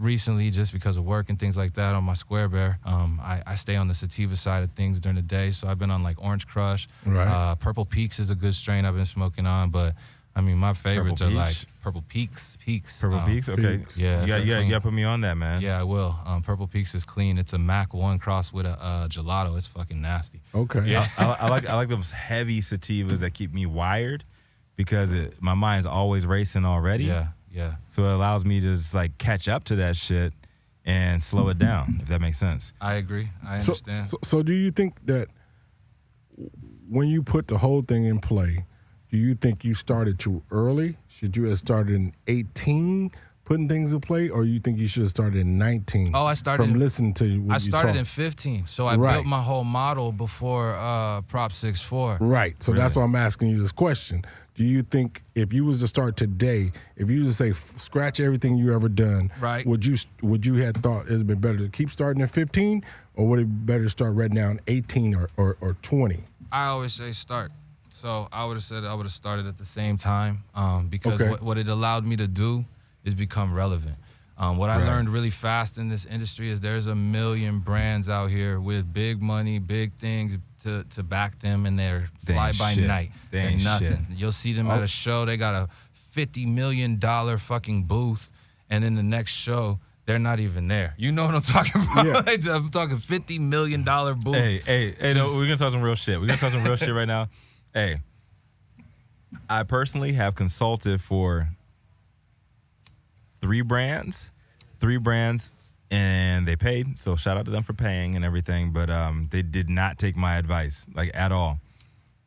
Speaker 5: recently, just because of work and things like that on my Square Bear, I stay on the sativa side of things during the day. So I've been on like Orange Crush.
Speaker 2: Right.
Speaker 5: Purple Peaks is a good strain I've been smoking on, but I mean, my favorites are like Purple Peaks.
Speaker 4: Purple Peaks? Okay.
Speaker 5: Yeah.
Speaker 4: You got to put me on that, man.
Speaker 5: Yeah, I will. Purple Peaks is clean. It's a Mac 1 cross with a gelato. It's fucking nasty.
Speaker 2: Okay.
Speaker 5: Yeah.
Speaker 4: I like those heavy sativas that keep me wired because my mind's always racing already.
Speaker 5: Yeah.
Speaker 4: So it allows me to just like catch up to that shit and slow it down, if that makes sense.
Speaker 5: I agree. I understand.
Speaker 2: So do you think that when you put the whole thing in play, do you think you started too early? Should you have started in 18 putting things in play, or you think you should have started in 19?
Speaker 5: Oh, I started
Speaker 2: from listening to you.
Speaker 5: I started in 15, so I built my whole model before Prop 6-4.
Speaker 2: Right. So that's why I'm asking you this question. Do you think if you was to start today, if you was to say scratch everything you ever done,
Speaker 5: right?
Speaker 2: Would you have thought it'd been better to keep starting at 15, or would it be better to start right now in 18 or 20?
Speaker 5: I always say start. So I would have said I would have started at the same time because what it allowed me to do is become relevant. What I learned really fast in this industry is there's a million brands out here with big money, big things to back them, and they're fly by night. They're nothing. You'll see them at a show. They got a $50 million fucking booth, and then the next show, they're not even there. You know what I'm talking about? Yeah. I'm talking $50 million booth.
Speaker 4: Hey, no, we're gonna talk some real shit. We're gonna talk some real shit right now. Hey, I personally have consulted for three brands, and they paid. So shout out to them for paying and everything. But they did not take my advice, like at all.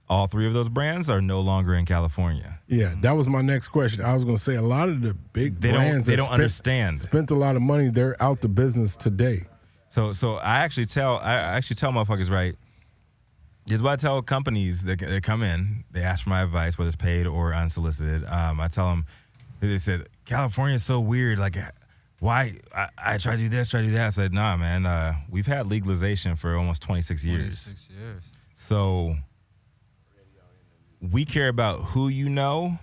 Speaker 4: All three of those brands are no longer in California.
Speaker 2: Yeah, that was my next question. I was going to say a lot of the big brands
Speaker 4: they don't understand.
Speaker 2: Spent a lot of money. They're out the business today.
Speaker 4: So I actually tell motherfuckers, right. This is what I tell companies that come in. They ask for my advice, whether it's paid or unsolicited. I tell them, they said, California is so weird. Like, why? I try to do this, try to do that. I said, nah, man. We've had legalization for almost 26 years.
Speaker 5: 26 years.
Speaker 4: So we care about who you know,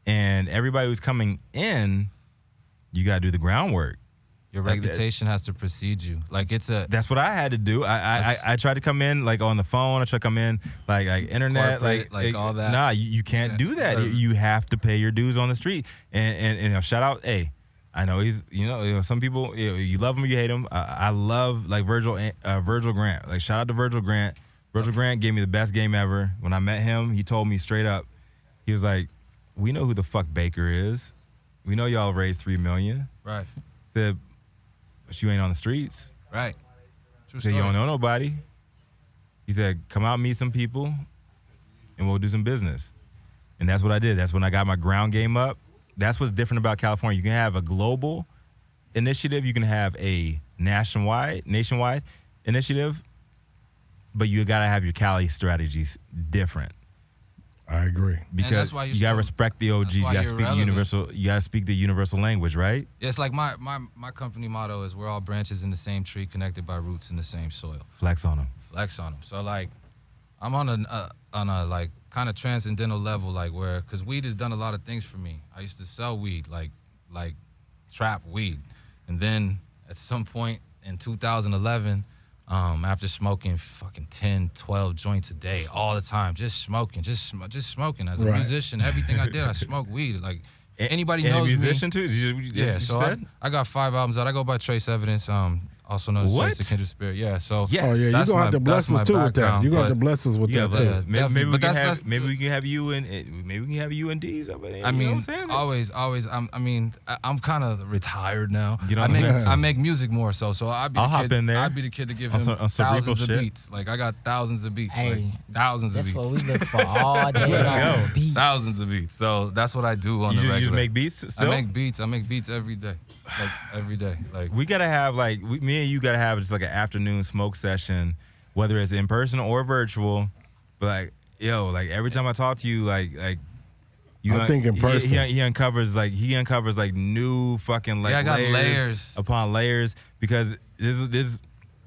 Speaker 4: and everybody who's coming in, you got to do the groundwork.
Speaker 5: Your reputation has to precede you. Like
Speaker 4: That's what I had to do. I tried to come in like on the phone. I tried to come in like internet, like
Speaker 5: all that.
Speaker 4: Nah, you can't do that. You have to pay your dues on the street. And you know, shout out, hey, I know he's some people you love him or you hate him. I love like Virgil Grant. Like shout out to Virgil Grant. Virgil Grant gave me the best game ever. When I met him, he told me straight up. He was like, "We know who the fuck Baker is. We know y'all raised $3 million."
Speaker 5: Right.
Speaker 4: Said, but you ain't on the streets.
Speaker 5: Right.
Speaker 4: True story. You don't know nobody. He said, come out, meet some people, and we'll do some business. And that's what I did. That's when I got my ground game up. That's what's different about California. You can have a global initiative. You can have a nationwide initiative, but you got to have your Cali strategies different.
Speaker 2: I agree.
Speaker 4: Because you got to respect the OGs. You got to speak universal. You got to speak the universal language, right?
Speaker 5: Yeah, it's like my company motto is we're all branches in the same tree connected by roots in the same soil.
Speaker 4: Flex on them.
Speaker 5: Flex on them. So like, I'm on a like kind of transcendental level, like where, cause weed has done a lot of things for me. I used to sell weed, like trap weed, and then at some point in 2011. After smoking fucking 10, 12 joints a day all the time, just smoking as a musician, everything I did, I smoked weed. Like anybody knows me.
Speaker 4: A musician too?
Speaker 5: So I got 5 albums out. I go by Trace Evidence, also known as Trace the Kindred Spirit. Yeah, so
Speaker 2: yes. Oh yeah, you're gonna have to bless us too with that. You're gonna have to bless us with that too.
Speaker 4: Maybe we can have you and D's up there.
Speaker 5: I mean,
Speaker 4: you know what I'm saying?
Speaker 5: always. I'm kind of retired now. I make music more so
Speaker 4: I'll hop in there.
Speaker 5: I'd be the kid to give him thousands of beats. Like I got thousands of beats, like thousands of beats.
Speaker 6: That's what we look for all day. Beats.
Speaker 5: Thousands of beats. So that's what I do on the regular.
Speaker 4: You just make beats still?
Speaker 5: I make beats every day. Like every day. Like
Speaker 4: we gotta have me and you gotta have just like an afternoon smoke session, whether it's in person or virtual. But like every time I talk to you, I think in person. He uncovers new fucking
Speaker 5: I got layers
Speaker 4: upon layers because this.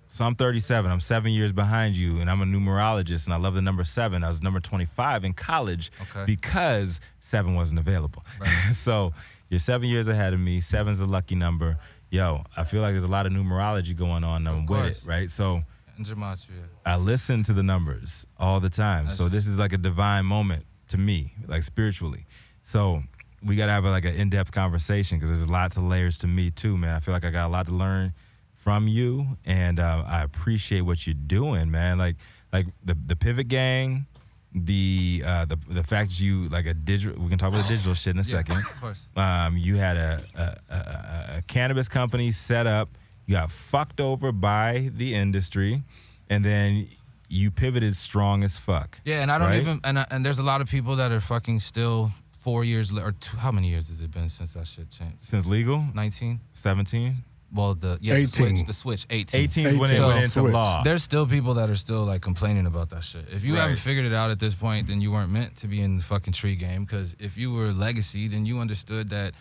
Speaker 4: So I'm 37. I'm 7 years behind you, and I'm a numerologist, and I love the number 7. I was number 25 in college because 7 wasn't available. Right. So you're 7 years ahead of me. 7's a lucky number. yo, I feel like there's a lot of numerology going on with it, right? So
Speaker 5: And gematria.
Speaker 4: I listen to the numbers all the time. So this is like a divine moment to me, like spiritually. So we got to have like an in-depth conversation because there's lots of layers to me too, man. I feel like I got a lot to learn from you, and I appreciate what you're doing, man. Like the Pivot Gang, the fact that you like a digital. We can talk about the digital shit in a second.
Speaker 5: Of course.
Speaker 4: You had a cannabis company set up. You got fucked over by the industry, and then you pivoted strong as fuck.
Speaker 5: Yeah, and I don't
Speaker 4: right?
Speaker 5: even and there's a lot of people that are fucking still 4 years how many years has it been since that shit changed?
Speaker 4: Since legal?
Speaker 5: 19?
Speaker 4: 17?
Speaker 5: Well, the
Speaker 2: 18.
Speaker 5: switch 18.
Speaker 4: 18 is when it went into
Speaker 2: switch.
Speaker 4: law.
Speaker 5: There's still people that are still like complaining about that shit. If you
Speaker 4: Right.
Speaker 5: haven't figured it out at this point, then you weren't meant to be in the fucking tree game. Because if you were legacy, then you understood that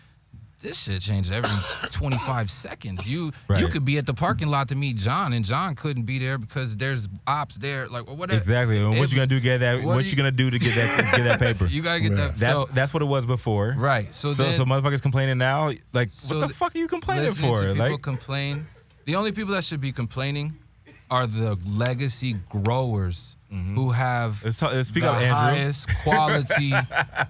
Speaker 5: this shit changed every 25 seconds. You could be at the parking lot to meet John, and John couldn't be there because there's ops there, like whatever.
Speaker 4: Exactly. And what you gonna do to get that? What you gonna do to get that paper?
Speaker 5: You gotta get that.
Speaker 4: That's what it was before.
Speaker 5: Right. So
Speaker 4: motherfuckers complaining now. Like,
Speaker 5: So
Speaker 4: what the fuck are you complaining
Speaker 5: listening
Speaker 4: for?
Speaker 5: to people
Speaker 4: Like,
Speaker 5: complain. The only people that should be complaining are the legacy growers who have
Speaker 4: speak
Speaker 5: the
Speaker 4: up, Andrew.
Speaker 5: highest quality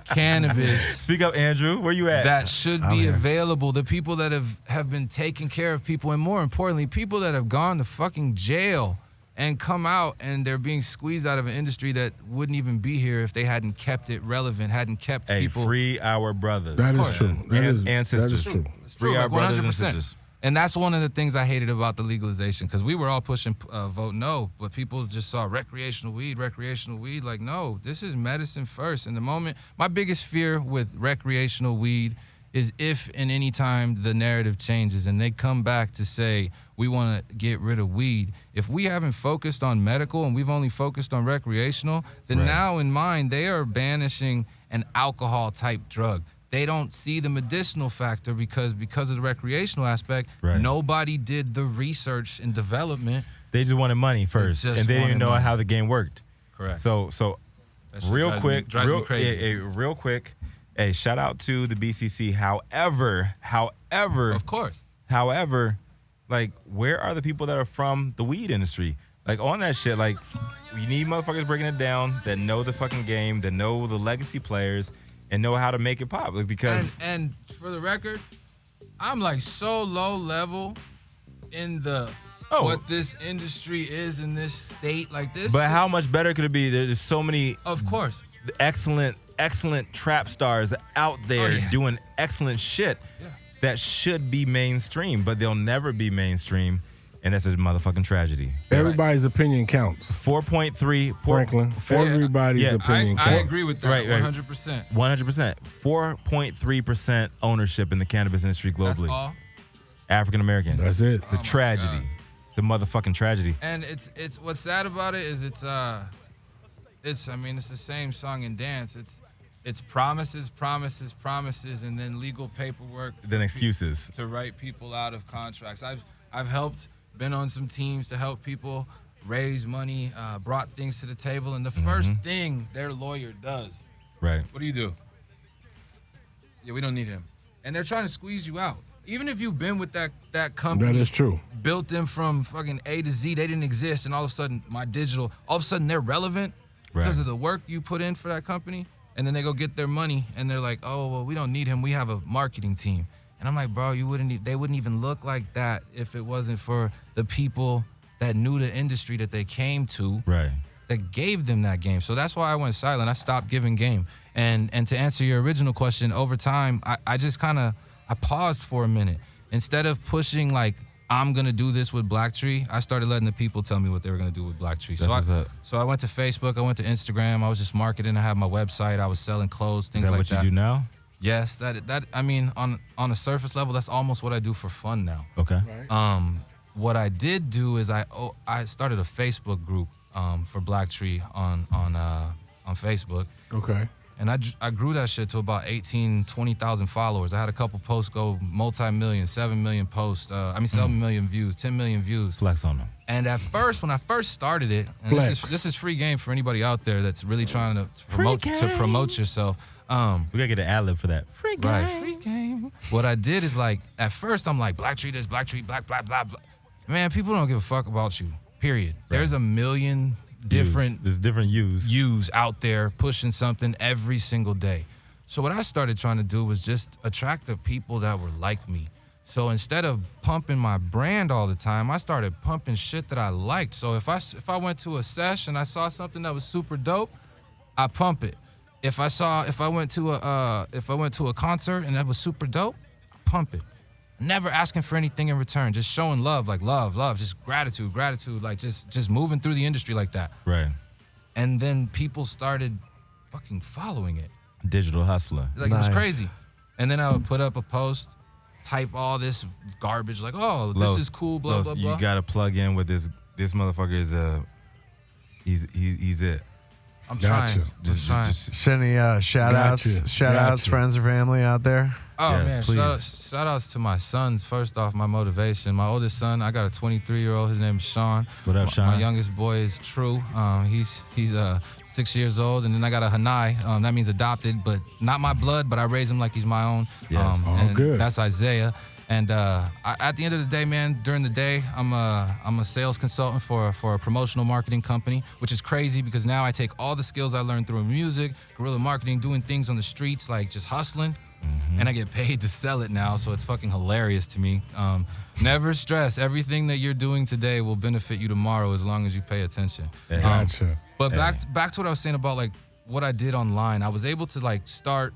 Speaker 5: cannabis
Speaker 4: Speak up, Andrew. Where you at?
Speaker 5: that should be
Speaker 1: here.
Speaker 5: available. The people that have been taking care of people, and more importantly, people that have gone to fucking jail and come out and they're being squeezed out of an industry that wouldn't even be here if they hadn't kept it relevant, hadn't kept
Speaker 4: Hey,
Speaker 5: people.
Speaker 4: free our brothers.
Speaker 2: That is true.
Speaker 4: And sisters.
Speaker 2: That is true.
Speaker 4: Free
Speaker 5: True,
Speaker 4: our
Speaker 5: like
Speaker 4: brothers and
Speaker 5: 100%.
Speaker 4: sisters.
Speaker 5: And that's one of the things I hated about the legalization, because we were all pushing vote no, but people just saw recreational weed. Like, no, this is medicine first. And the moment, my biggest fear with recreational weed is if and any time the narrative changes and they come back to say, we want to get rid of weed. If we haven't focused on medical and we've only focused on recreational, then now in mind, they are banishing an alcohol type drug. They don't see the medicinal factor because of the recreational aspect.
Speaker 4: Right.
Speaker 5: Nobody did the research and development.
Speaker 4: They just wanted money first,
Speaker 5: just
Speaker 4: and they didn't even
Speaker 5: wanted
Speaker 4: know
Speaker 5: money.
Speaker 4: how the game worked.
Speaker 5: Correct.
Speaker 4: So
Speaker 5: That shit
Speaker 4: real
Speaker 5: drives
Speaker 4: quick,
Speaker 5: me- drives me crazy.
Speaker 4: real quick. Hey, shout out to the BCC. However,
Speaker 5: Of course.
Speaker 4: like, where are the people that are from the weed industry? Like, on that shit, like, we need motherfuckers breaking it down that know the fucking game, that know the legacy players, and know how to make it pop. Like, because
Speaker 5: And for the record, I'm like so low level in the what this industry is in this state like this.
Speaker 4: but how much better could it be? There's so many
Speaker 5: Of course.
Speaker 4: excellent trap stars out there doing excellent shit that should be mainstream, but they'll never be mainstream, and that's a motherfucking tragedy.
Speaker 2: Everybody's opinion counts.
Speaker 4: 4.3
Speaker 2: Franklin, everybody's opinion
Speaker 5: I
Speaker 2: counts.
Speaker 5: agree with that.
Speaker 4: Right.
Speaker 5: 100%.
Speaker 4: 100%. 4.3% ownership in the cannabis industry
Speaker 5: That's
Speaker 4: globally.
Speaker 5: all.
Speaker 4: African American.
Speaker 2: That's it.
Speaker 4: It's a tragedy. It's a motherfucking tragedy.
Speaker 5: And it's what's sad about it is it's the same song and dance. It's promises, and then legal paperwork.
Speaker 4: Then excuses.
Speaker 5: To write people out of contracts. I've helped, been on some teams to help people raise money, brought things to the table, and the first thing their lawyer does,
Speaker 4: Right.
Speaker 5: what do you do? Yeah, we don't need him. And they're trying to squeeze you out. Even if you've been with that company.
Speaker 2: That is true.
Speaker 5: Built them from fucking A to Z, they didn't exist, and all of a sudden, all of a sudden they're relevant because of the work you put in for that company, and then they go get their money, and they're like, oh, well, we don't need him, we have a marketing team. And I'm like, bro, they wouldn't even look like that if it wasn't for the people that knew the industry that they came to,
Speaker 4: Right.
Speaker 5: that gave them that game. So that's why I went silent. I stopped giving game. And to answer your original question, over time, I just I paused for a minute. Instead of pushing like, I'm gonna do this with Black Tree, I started letting the people tell me what they were gonna do with Black Tree. So I went to Facebook, I went to Instagram, I was just marketing, I had my website, I was selling clothes, things
Speaker 4: Is that
Speaker 5: like
Speaker 4: what
Speaker 5: that.
Speaker 4: you do now?
Speaker 5: Yes, that I mean, on a surface level, that's almost what I do for fun now.
Speaker 4: Okay.
Speaker 5: What I did do is I started a Facebook group for Black Tree on Facebook.
Speaker 2: Okay.
Speaker 5: And I grew that shit to about 18, 20,000 followers. I had a couple posts go multi-million, 7 million posts. 7 million views, 10 million views.
Speaker 4: Flex on them.
Speaker 5: And at first, when I first started it, and this is free game for anybody out there that's really trying to promote yourself.
Speaker 4: We gotta get an ad-lib for that.
Speaker 5: Free game. Right, free game. What I did is like, at first I'm like, Black Tree this, Black Tree, black, blah, blah, blah. Man, people don't give a fuck about you, period. Right. There's a million different yous out there pushing something every single day. So what I started trying to do was just attract the people that were like me. So instead of pumping my brand all the time, I started pumping shit that I liked. So if I went to a sesh and I saw something that was super dope, I pump it. If I went to a concert and that was super dope, I pump it. Never asking for anything in return, just showing love, like love, just gratitude, like just moving through the industry like that.
Speaker 4: Right.
Speaker 5: And then people started fucking following it.
Speaker 4: Digital hustler.
Speaker 5: Like, nice. It was crazy. And then I would put up a post, type all this garbage, like, oh, this is cool, blah, blah, blah.
Speaker 4: You gotta plug in with this motherfucker is he's it.
Speaker 5: I'm trying. Just
Speaker 1: Shenny, shout outs, friends or family out there.
Speaker 5: Oh, yes, man,
Speaker 4: please.
Speaker 5: Shout outs to my sons. First off, my motivation. My oldest son, I got a 23-year-old. His name is Sean.
Speaker 4: What up, Sean?
Speaker 5: My youngest boy is True. He's 6 years old. And then I got a Hanai. That means adopted, but not my blood, but I raise him like he's my own.
Speaker 4: Yes.
Speaker 2: Good.
Speaker 5: That's Isaiah. And at the end of the day, man, during the day, I'm a sales consultant for a promotional marketing company, which is crazy because now I take all the skills I learned through music, guerrilla marketing, doing things on the streets, like just hustling, and I get paid to sell it now, so it's fucking hilarious to me. Never stress. Everything that you're doing today will benefit you tomorrow as long as you pay attention.
Speaker 2: Gotcha.
Speaker 5: But back to what I was saying about like what I did online. I was able to like start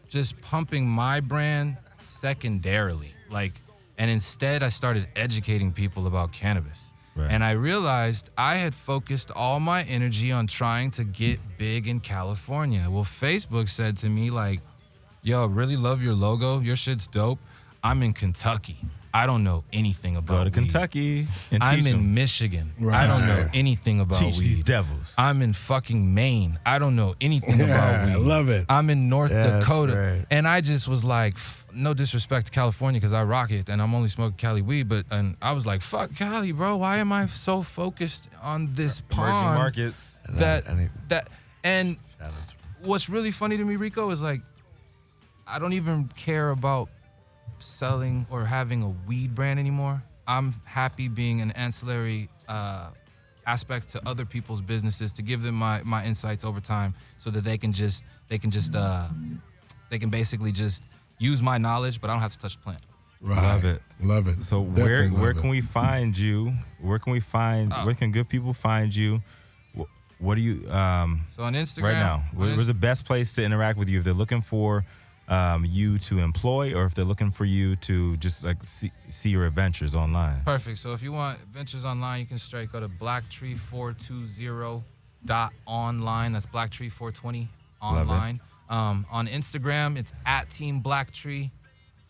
Speaker 5: just pumping my brand secondarily. And instead I started educating people about cannabis. Right. And I realized I had focused all my energy on trying to get big in California. Well, Facebook said to me like, yo, really love your logo. Your shit's dope. I'm in Kentucky. I don't know anything about
Speaker 4: Go to
Speaker 5: weed.
Speaker 4: Kentucky and
Speaker 5: I'm
Speaker 4: teach
Speaker 5: in
Speaker 4: them.
Speaker 5: Michigan.
Speaker 2: Right.
Speaker 5: I don't know anything about
Speaker 4: Teach
Speaker 5: weed.
Speaker 4: these devils.
Speaker 5: I'm in fucking Maine. I don't know anything about weed.
Speaker 2: I love it.
Speaker 5: I'm in North Dakota.
Speaker 1: Great.
Speaker 5: And I just was like, no disrespect to California because I rock it and I'm only smoking Cali weed, and I was like, fuck Cali, bro. Why am I so focused on this
Speaker 4: Emerging
Speaker 5: pond
Speaker 4: markets.
Speaker 5: and what's really funny to me, Rico, is like, I don't even care about selling or having a weed brand anymore. I'm happy being an ancillary aspect to other people's businesses to give them my insights over time so that they can basically just use my knowledge, but I don't have to touch the plant.
Speaker 2: Right. Love it.
Speaker 4: So
Speaker 2: Definitely
Speaker 4: where can we find you? Where can good people find you? What do you
Speaker 5: so on Instagram
Speaker 4: right now? Where's the best place to interact with you if they're looking for you to employ, or if they're looking for you to just like see your adventures online?
Speaker 5: Perfect. So if you want adventures online, you can straight go to blacktree420.online. That's blacktree420 online. On Instagram, it's @teamblacktree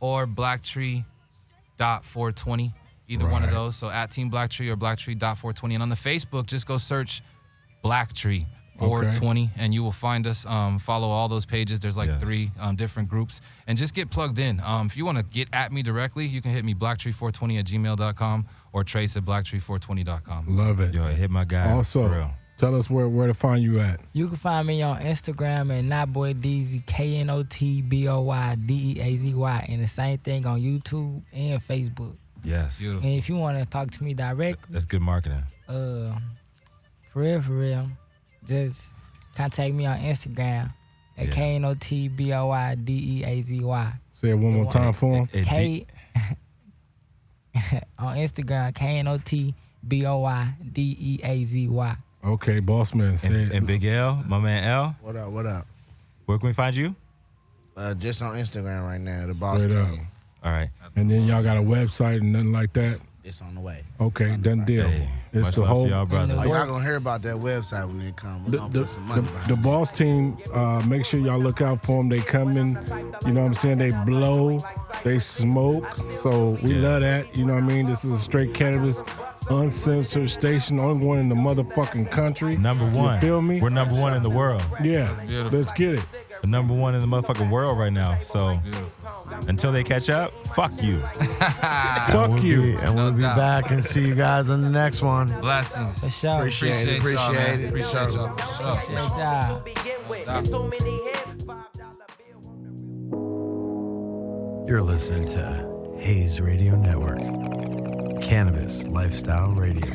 Speaker 5: or blacktree.420. Either one of those. So @teamblacktree or blacktree.420. And on the Facebook, just go search Blacktree 420 and you will find us. Follow all those pages. There's like 3 different groups, and just get plugged in. If you want to get at me directly, you can hit me blacktree420@gmail.com or trace@blacktree420.com.
Speaker 2: Love it.
Speaker 4: Yo, hit my guy.
Speaker 2: Also,
Speaker 4: for real.
Speaker 2: Tell us where to find you at.
Speaker 6: You can find me on Instagram at Knotboy Deazy, Knotboy Deazy, and the same thing on YouTube and Facebook.
Speaker 4: Yes.
Speaker 5: Beautiful.
Speaker 6: And if you want to talk to me directly,
Speaker 4: That's good marketing.
Speaker 6: for real, just contact me on Instagram at Knotboy Deazy.
Speaker 2: Say it one more time for him.
Speaker 6: On Instagram, Knotboy Deazy.
Speaker 2: Okay, boss man. Say it.
Speaker 4: And Big L, my man L.
Speaker 8: What up?
Speaker 4: Where can we find you?
Speaker 8: Just on Instagram right now, the boss
Speaker 2: Straight up.
Speaker 8: team.
Speaker 4: All right.
Speaker 2: And then y'all got a website and nothing like that?
Speaker 8: it's on the way.
Speaker 2: Okay, done deal.
Speaker 4: Hey,
Speaker 2: It's
Speaker 4: much
Speaker 2: the
Speaker 4: love to
Speaker 2: whole
Speaker 4: y'all brothers.
Speaker 8: Oh, y'all gonna hear about that website when it comes. We're gonna put some money behind
Speaker 2: the
Speaker 8: it.
Speaker 2: boss team, make sure y'all look out for them. They coming, you know what I'm saying? They blow, they smoke. So we love that. You know what I mean? This is a straight cannabis, uncensored station, only one in the motherfucking country.
Speaker 4: Number one.
Speaker 2: You feel me?
Speaker 4: We're number one in the world.
Speaker 2: Yeah, let's get it.
Speaker 4: We're number one in the motherfucking world right now. So until they catch up, fuck you.
Speaker 2: Fuck you.
Speaker 1: And we'll be back and see you guys on the next one.
Speaker 5: Blessings.
Speaker 6: For sure.
Speaker 8: Appreciate it.
Speaker 5: y'all, man.
Speaker 8: Appreciate it.
Speaker 5: Appreciate y'all for sure.
Speaker 6: Appreciate y'all.
Speaker 1: You're listening to Hayes Radio Network, Cannabis Lifestyle Radio.